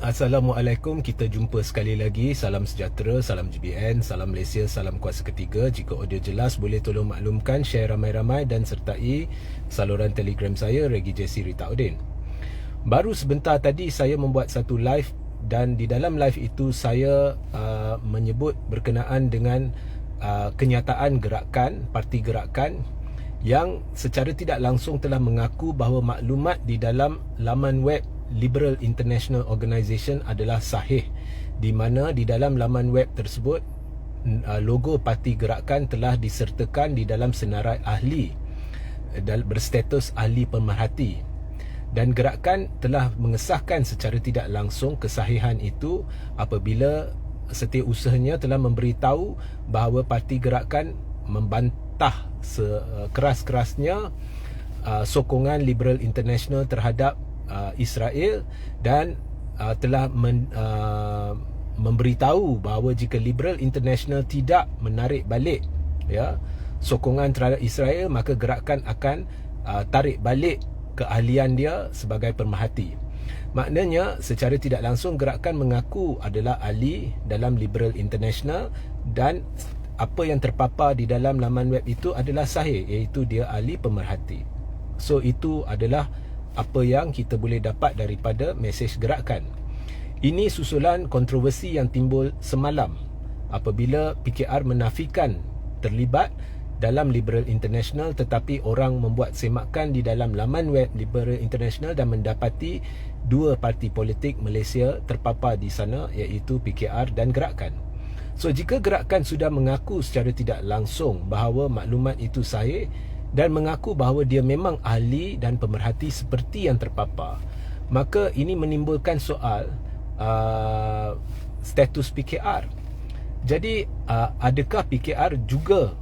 Assalamualaikum, kita jumpa sekali lagi. Salam sejahtera, salam GBN, salam Malaysia, salam kuasa ketiga. Jika audio jelas, boleh tolong maklumkan, share ramai-ramai dan sertai saluran Telegram saya, Regi Jesse Ritaudin. Baru sebentar tadi saya membuat satu live, dan di dalam live itu saya menyebut berkenaan dengan kenyataan gerakan, parti gerakan yang secara tidak langsung telah mengaku bahawa maklumat di dalam laman web Liberal International Organisation adalah sahih, di mana di dalam laman web tersebut logo parti gerakan telah disertakan di dalam senarai ahli berstatus ahli pemerhati, dan gerakan telah mengesahkan secara tidak langsung kesahihan itu apabila setiausahanya telah memberitahu bahawa parti gerakan membantah sekeras-kerasnya sokongan Liberal International terhadap Israel, dan telah memberitahu bahawa jika Liberal International tidak menarik balik sokongan terhadap Israel, maka gerakan akan tarik balik keahlian dia sebagai pemerhati. Maknanya secara tidak langsung gerakan mengaku adalah ahli dalam Liberal International, dan apa yang terpapar di dalam laman web itu adalah sahih, iaitu dia ahli pemerhati. So itu adalah apa yang kita boleh dapat daripada mesej gerakan. Ini susulan kontroversi yang timbul semalam apabila PKR menafikan terlibat dalam Liberal International, tetapi orang membuat semakan di dalam laman web Liberal International dan mendapati dua parti politik Malaysia terpapar di sana, iaitu PKR dan gerakan. So jika gerakan sudah mengaku secara tidak langsung bahawa maklumat itu sahih dan mengaku bahawa dia memang ahli dan pemerhati seperti yang terpapar, maka ini menimbulkan soal status PKR. Jadi adakah PKR juga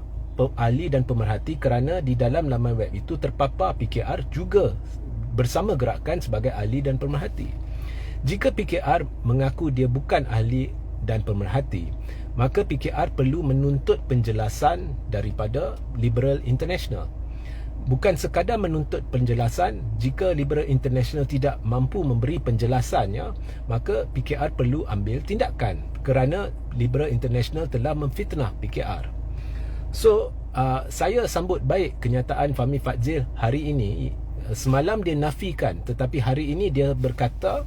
ahli dan pemerhati, kerana di dalam laman web itu terpapar PKR juga bersama gerakan sebagai ahli dan pemerhati. Jika PKR mengaku dia bukan ahli dan pemerhati, maka PKR perlu menuntut penjelasan daripada Liberal International. Bukan sekadar menuntut penjelasan, jika Liberal International tidak mampu memberi penjelasannya, maka PKR perlu ambil tindakan, kerana Liberal International telah memfitnah PKR. So saya sambut baik kenyataan Fahmi Fadzil hari ini. Semalam dia nafikan, tetapi hari ini dia berkata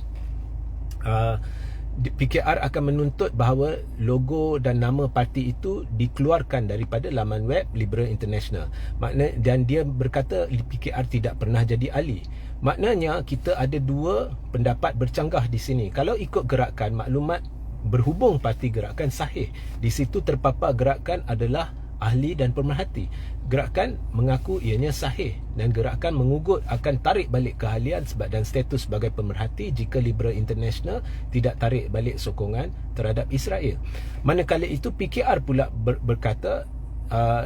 PKR akan menuntut bahawa logo dan nama parti itu dikeluarkan daripada laman web Liberal International. Dan dia berkata PKR tidak pernah jadi ahli. Maknanya kita ada dua pendapat bercanggah di sini. Kalau ikut gerakan, maklumat berhubung parti gerakan sahih. Di situ terpapar gerakan adalah ahli dan pemerhati. Gerakan mengaku ianya sahih, dan gerakan mengugut akan tarik balik keahlian dan status sebagai pemerhati jika Liberal International tidak tarik balik sokongan terhadap Israel. Manakala itu PKR pula berkata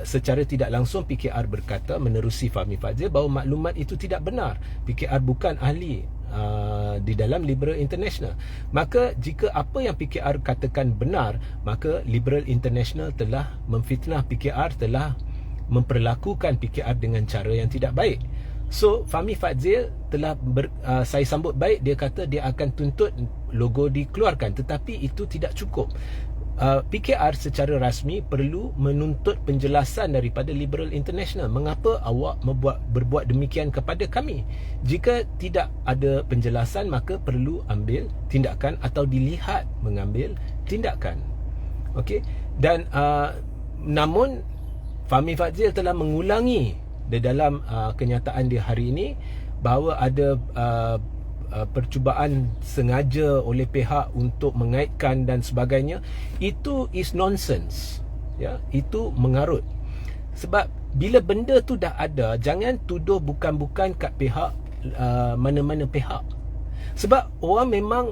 secara tidak langsung, PKR berkata menerusi Fahmi Fadzil bahawa maklumat itu tidak benar. PKR bukan ahli di dalam Liberal International. Maka jika apa yang PKR katakan benar, maka Liberal International telah memfitnah PKR, telah memperlakukan PKR dengan cara yang tidak baik. So Fahmi Fadzil telah saya sambut baik, dia kata dia akan tuntut logo dikeluarkan, tetapi itu tidak cukup. PKR secara rasmi perlu menuntut penjelasan daripada Liberal International. Mengapa awak berbuat demikian kepada kami? Jika tidak ada penjelasan, maka perlu ambil tindakan atau dilihat mengambil tindakan. Okey. Dan namun Fahmi Fadzil telah mengulangi di dalam kenyataan dia hari ini bahawa ada percubaan sengaja oleh pihak untuk mengaitkan dan sebagainya. Itu is nonsense, itu mengarut. Sebab bila benda tu dah ada, jangan tuduh bukan-bukan kat pihak mana-mana pihak. Sebab orang memang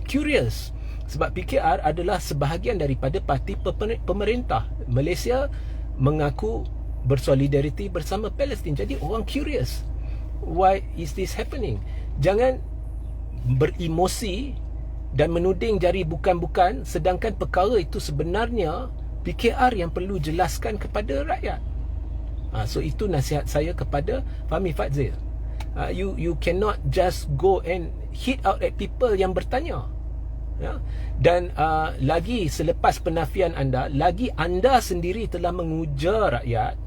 curious. Sebab PKR adalah sebahagian daripada parti pemerintah. Malaysia mengaku bersolidariti bersama Palestin. Jadi orang curious, why is this happening? Jangan beremosi dan menuding jari bukan-bukan, sedangkan perkara itu sebenarnya PKR yang perlu jelaskan kepada rakyat. So itu nasihat saya kepada Fahmi Fadzil. You cannot just go and hit out at people yang bertanya. Ya. Dan lagi selepas penafian anda, lagi anda sendiri telah mengujar rakyat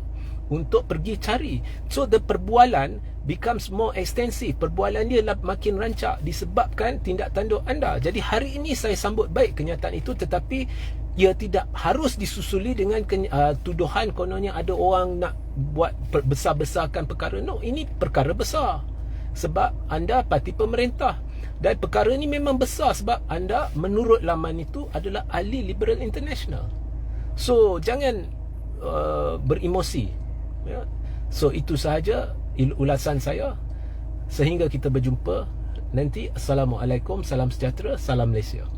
untuk pergi cari. So the perbualan becomes more extensive. Perbualan dia makin rancak disebabkan tindak tanduk anda. Jadi hari ini saya sambut baik kenyataan itu, tetapi ia tidak harus disusuli dengan tuduhan kononnya ada orang nak buat besar-besarkan perkara. No, ini perkara besar sebab anda parti pemerintah, dan perkara ni memang besar sebab anda menurut laman itu adalah ahli Liberal International. So jangan beremosi, ya. So itu sahaja ulasan saya. Sehingga kita berjumpa nanti. Assalamualaikum, salam sejahtera, salam Malaysia.